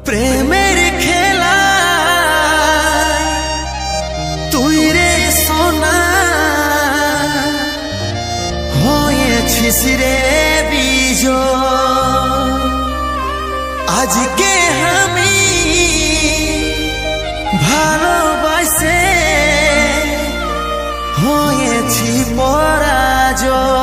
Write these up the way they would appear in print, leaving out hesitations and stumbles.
প্রেমের খেলা তুই রে সোনা হয়েছিস রে বিজয়। আজকে আমি ভালোবাসে হয়েছি পরাজয়।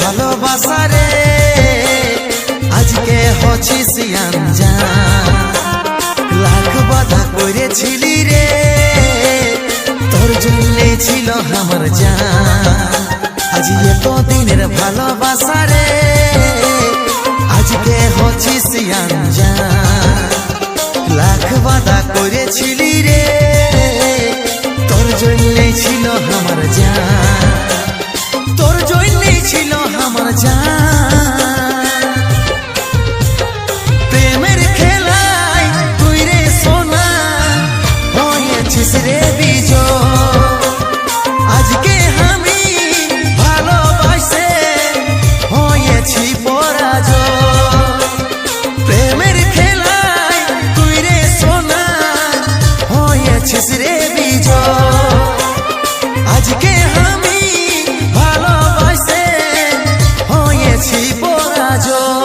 ভালোবাসা রে আজকে হচ্ছিস আনজান, লাখ বাধা করেছিলি রে তোর জন্যে ছিল আমার জান। আজ এত দিনের ভালোবাসা রে আজকে হচ্ছিস আনজান, লাখ বাধা করেছিলি রে তোর জন্যে ছিল আমার জান, তোর জন্যই ছিল আমার জান। প্রেমের খেলায় তুই রে সোনা হয়েছিস রে বিজয়। আজকে আমি ভালোবাসে হয়েছি পরাজয়। প্রেমের খেলায় তুই রে সোনা হয়েছিস রে বিজয়। আজকে আমি ভালোবাসে হয়েছি পরাজয়।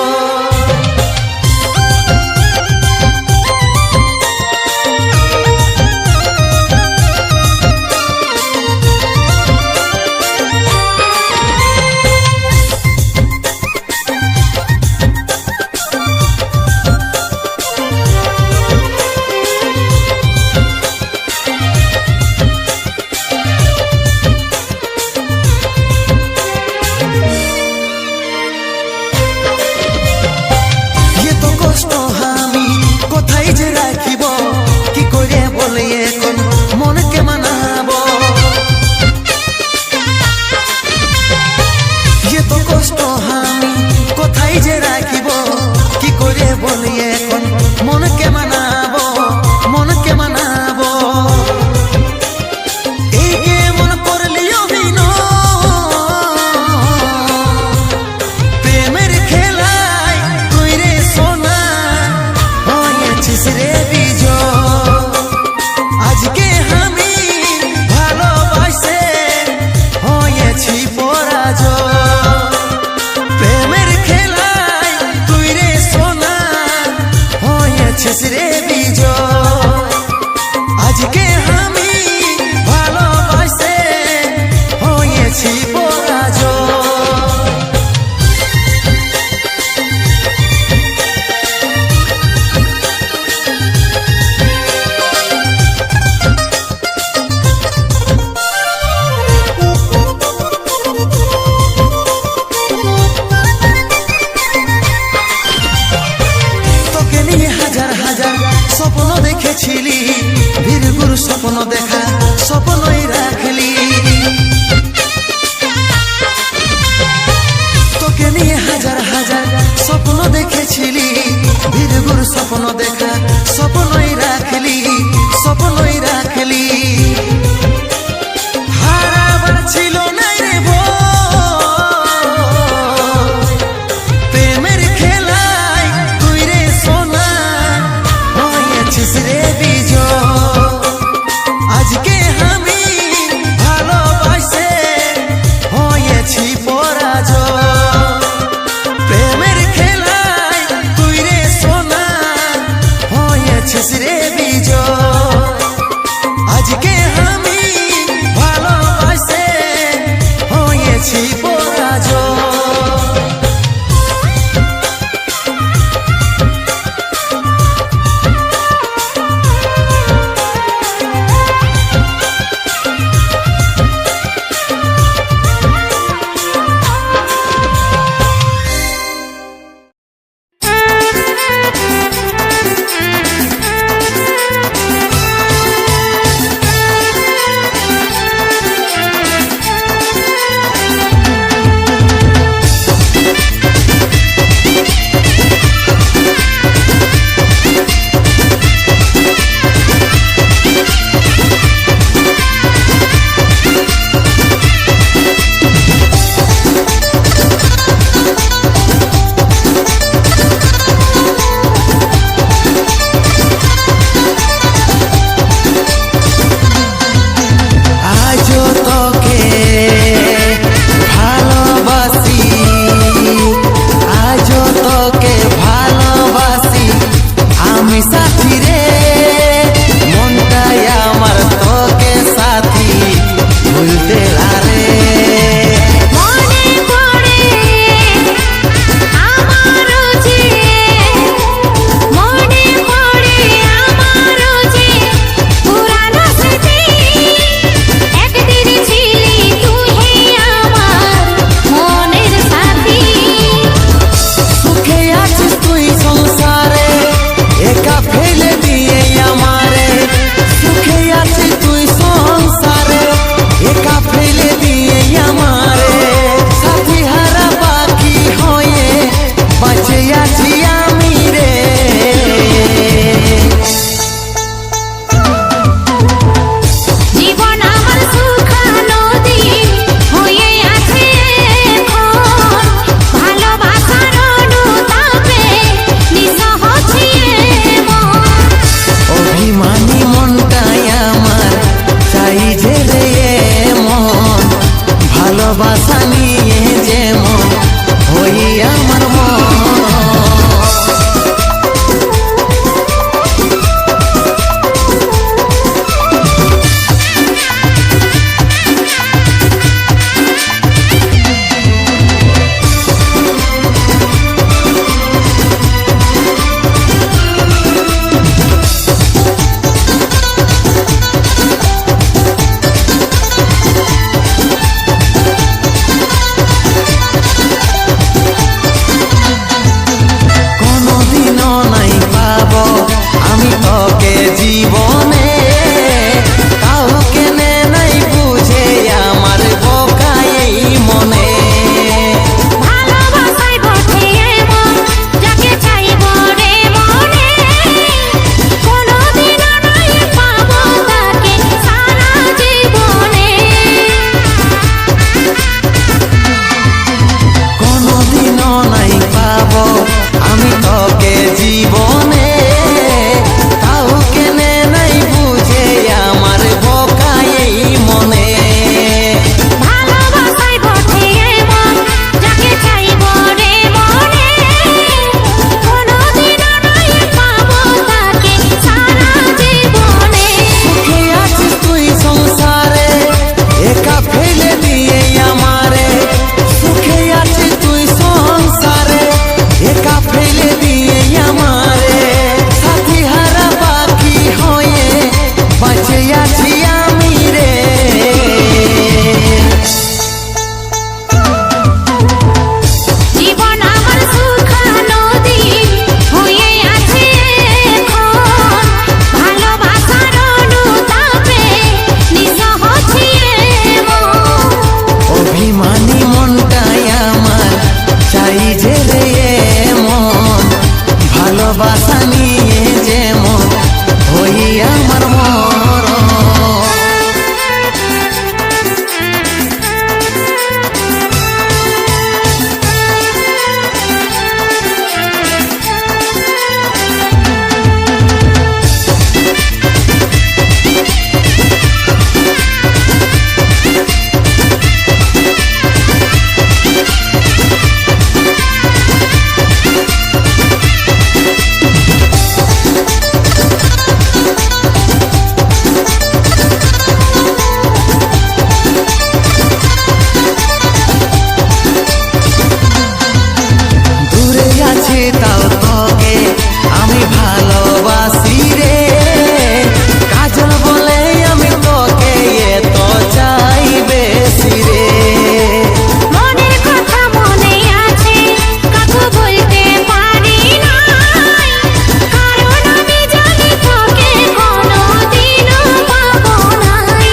কোথায় যে রাখিব কি করে বলে এখন মনকে মানাবো। এত কষ্ট আমি কোথায় যে রাখিব কি করে বলে এখন মনকে মানাবো, মনকে মানাবো। এই কেমন করলি অভিনয় প্রেমের খেলায় তুই রে সোনা হয়েছিস রে বিজয়। আজকে আমি ভালোবাসে হয়েছি পরাজয়। প্রেমের খেলায় তুই রে সোনা হয়েছিস রে বিজয়। আজকে আমি ভালোবাসে হয়েছি পরাজয়। স্বপ্ন দেখেছিলি বীরগুর স্বপ্ন দেখা স্বপ্নই রাখলি। তোকে নিয়ে হাজার হাজার স্বপ্ন দেখেছিলি বীরগুর স্বপ্ন দেখা স্বপ্নই রাখলি, স্বপ্নই রাখলি। হারাবার ছিল না রে প্রেমের খেলায় তুই রে সোনা হয়েছিস রে বিজয়। আজকে আমি ভালোবাসে হয়েছি পরাজয়। প্রেমের খেলায় তুই রে সোনা ভালোবাসা নিয়ে যেমন হই আমার মরণ। তাও তোকে আমি ভালোবাসি রে, কাজল বলে আমি তোকে এত চাই বেশি রে। মনের কথা মনে আছে কাকু বলতে পারি না, কারণ আমি জানি তোকে কোনোদিনও পাবো নাই।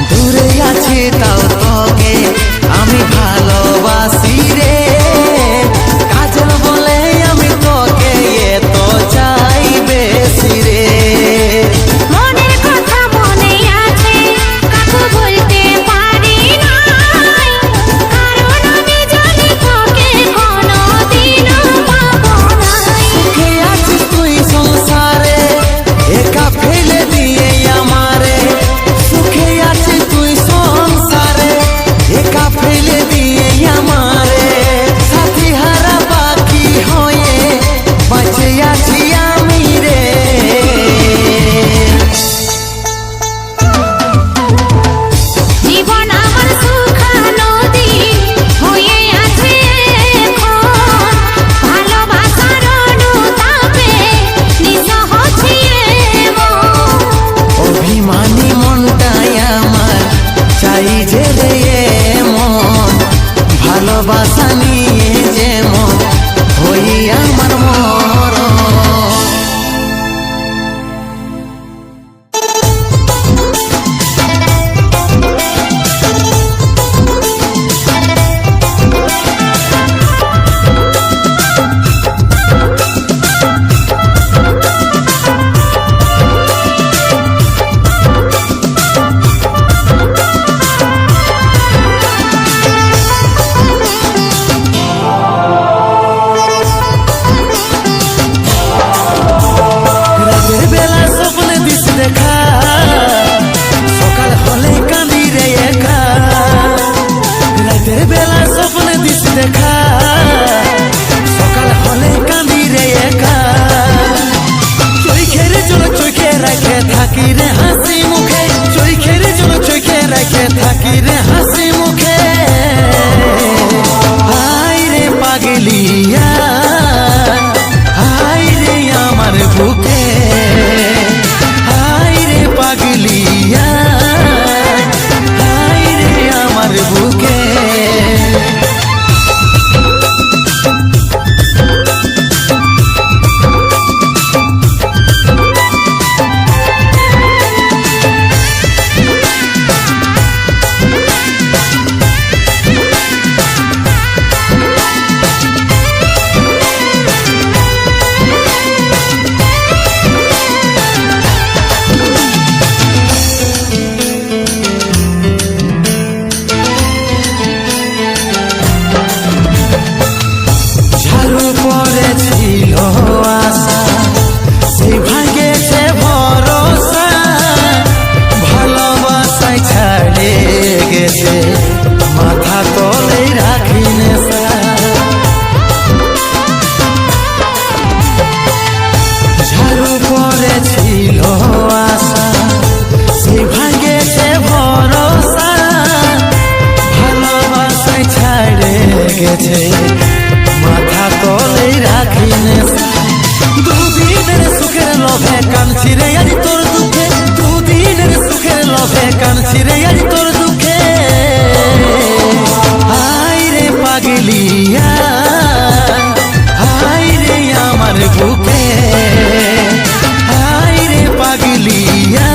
দূরে আছি তাও তোকে আমি ভালোবাসি রে, কাজল বলে আমি তোকে এত চাই বেশি রে। মনের কথা মনে আছে কাকু বলতে পারি না, কারণ আমি জানি তোকে কোনোদিনও পাবো নাই। সুখে আছিস তুই সংসারে একা ফেলে দিয়ে আমারে, সুখে আছিস তুই সংসারে একা ফেলে দিয়ে আমারে, সাথী হারা বাকি হয়ে বাঁচে আছি আমি রে। জীবন আমার শুকানো দিন হয়ে আছে এখন, ভালোবাসার অনুতাপে নিঃস্ব হচ্ছে মন। অভিমানী মনটাই আমার চাই যে রে মন, ভালোবাসা নিয়ে যেমন হই আমার মরণ। রাতের বেলা স্বপ্নে দিস দেখা, সকাল হলে কাঁদি রে একা। রাতের বেলা স্বপ্নে দিস দেখা, সকাল হলে কাঁদি রে একা। চোখের জল চোখে রেখে থাকি রে হাসি মুখে, চোখের জল চোখে রেখে থাকি রে হাসি মুখে। হাই রে পাগলিয়া, হাই রে আমার বুকে, হাই রে পাগলিয়া, হাই রে আমার বুকে। ঝাড়ু পড়েছিল আশা, সে ভাঙেছে ভরসা, ভালোবাসায় ছাড়ে গেছে মাথা তলে রাখি নেশা। ঝাড়ু পড়েছিল আশা, সে ভাঙেছে ভরসা, ভালোবাসায় ছাড়ে গেছে মাথা তলে রাখি নেশা। দুদিনের সুখের লোভে কাঁদছি রে আজ তোর দুঃখে, দুদিনের সুখের লোভে কাঁদছি রে আজ তোর দুঃখে। হাই রে পাগলিয়া, হাই রে আমার বুকে, হাই রে পাগলিয়া,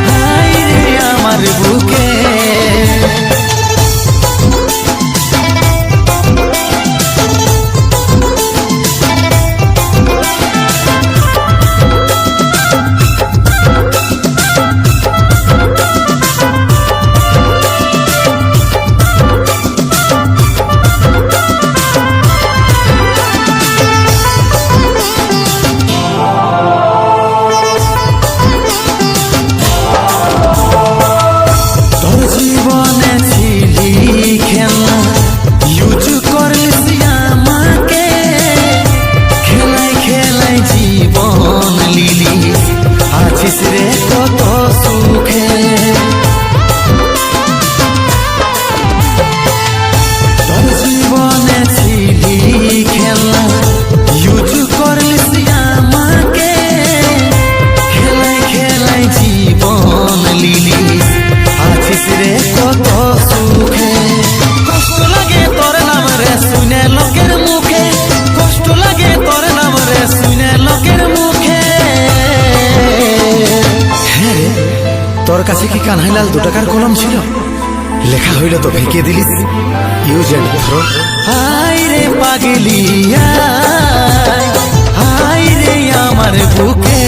হাই রে আমার বুকে। কাছে কি কানহাইলাল 2 টাকার কলম ছিল? লেখা হইল তো ভেঙে দিলিস। Use and throw. হাই রে পাগলিয়া, হাই রে আমার বুকে